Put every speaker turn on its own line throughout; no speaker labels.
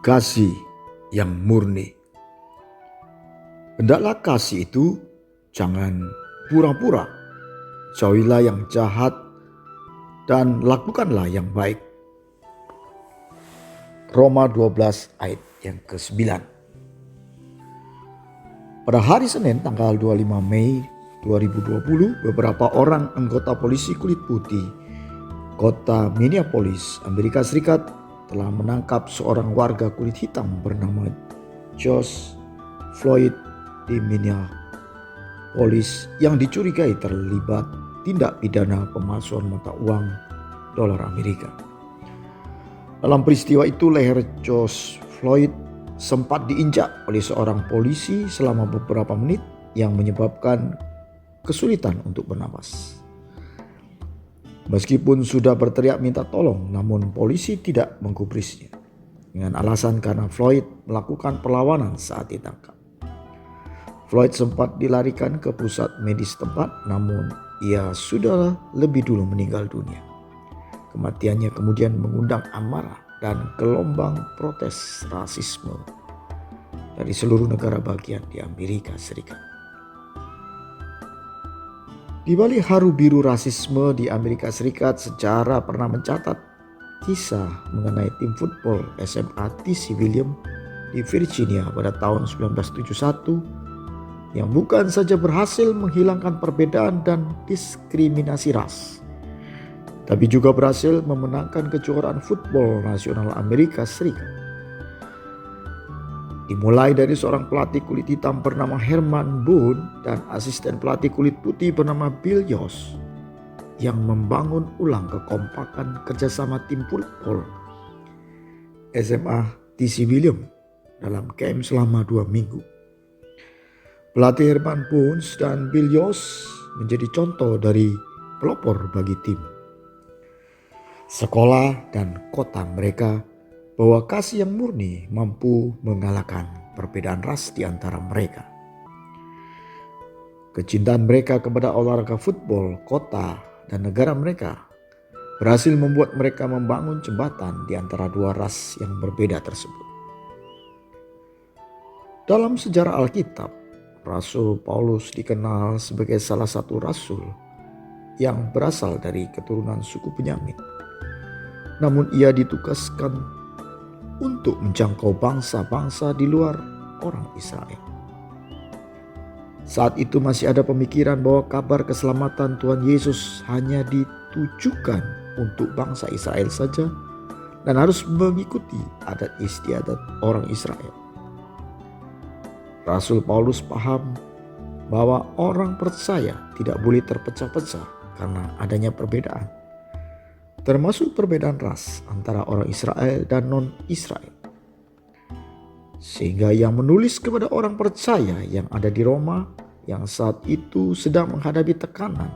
Kasih yang murni. Hendaklah kasih itu jangan pura-pura. Jauhilah yang jahat dan lakukanlah yang baik. Roma 12 ayat yang ke-9. Pada hari Senin tanggal 25 Mei 2020, beberapa orang anggota polisi kulit putih kota Minneapolis, Amerika Serikat telah menangkap seorang warga kulit hitam bernama George Floyd di Minneapolis yang dicurigai terlibat tindak pidana pemalsuan mata uang dolar Amerika. Dalam peristiwa itu, leher George Floyd sempat diinjak oleh seorang polisi selama beberapa menit yang menyebabkan kesulitan untuk bernapas. Meskipun sudah berteriak minta tolong, namun polisi tidak menggubrisnya dengan alasan karena Floyd melakukan perlawanan saat ditangkap. Floyd sempat dilarikan ke pusat medis tempat, namun ia sudah lebih dulu meninggal dunia. Kematiannya kemudian mengundang amarah dan gelombang protes rasisme dari seluruh negara bagian di Amerika Serikat. Di balik haru biru rasisme di Amerika Serikat, sejarah pernah mencatat kisah mengenai tim football SMA TC Williams di Virginia pada tahun 1971 yang bukan saja berhasil menghilangkan perbedaan dan diskriminasi ras, tapi juga berhasil memenangkan kejuaraan football nasional Amerika Serikat. Dimulai dari seorang pelatih kulit hitam bernama Herman Boone dan asisten pelatih kulit putih bernama Bill Yost yang membangun ulang kekompakan kerjasama tim football SMA TC Williams dalam camp selama 2 minggu. Pelatih Herman Boone dan Bill Yost menjadi contoh dari pelopor bagi tim, sekolah dan kota mereka bahwa kasih yang murni mampu mengalahkan perbedaan ras di antara mereka. Kecintaan mereka kepada olahraga football, kota, dan negara mereka berhasil membuat mereka membangun jembatan di antara dua ras yang berbeda tersebut. Dalam sejarah Alkitab, Rasul Paulus dikenal sebagai salah satu rasul yang berasal dari keturunan suku Benyamin. Namun ia ditugaskan untuk menjangkau bangsa-bangsa di luar orang Israel. Saat itu masih ada pemikiran bahwa kabar keselamatan Tuhan Yesus hanya ditujukan untuk bangsa Israel saja dan harus mengikuti adat istiadat orang Israel. Rasul Paulus paham bahwa orang percaya tidak boleh terpecah-pecah karena adanya perbedaan, termasuk perbedaan ras antara orang Israel dan non-Israel. Sehingga ia menulis kepada orang percaya yang ada di Roma yang saat itu sedang menghadapi tekanan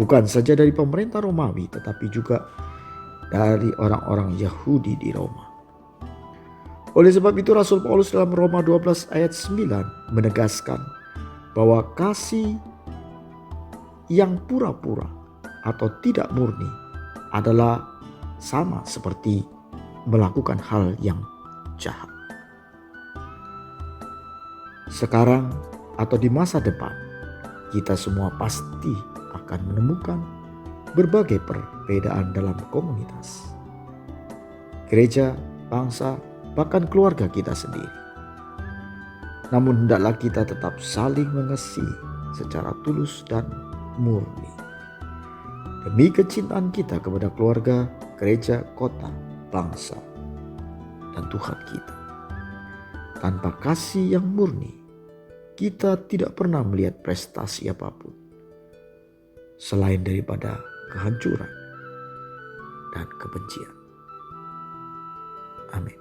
bukan saja dari pemerintah Romawi tetapi juga dari orang-orang Yahudi di Roma. Oleh sebab itu Rasul Paulus dalam Roma 12 ayat 9 menegaskan bahwa kasih yang pura-pura atau tidak murni adalah sama seperti melakukan hal yang jahat. Sekarang atau di masa depan, kita semua pasti akan menemukan berbagai perbedaan dalam komunitas, gereja, bangsa, bahkan keluarga kita sendiri. Namun hendaklah kita tetap saling mengasihi secara tulus dan murni, demi kecintaan kita kepada keluarga, gereja, kota, bangsa, dan Tuhan kita. Tanpa kasih yang murni, kita tidak pernah melihat prestasi apapun selain daripada kehancuran dan kebencian. Amin.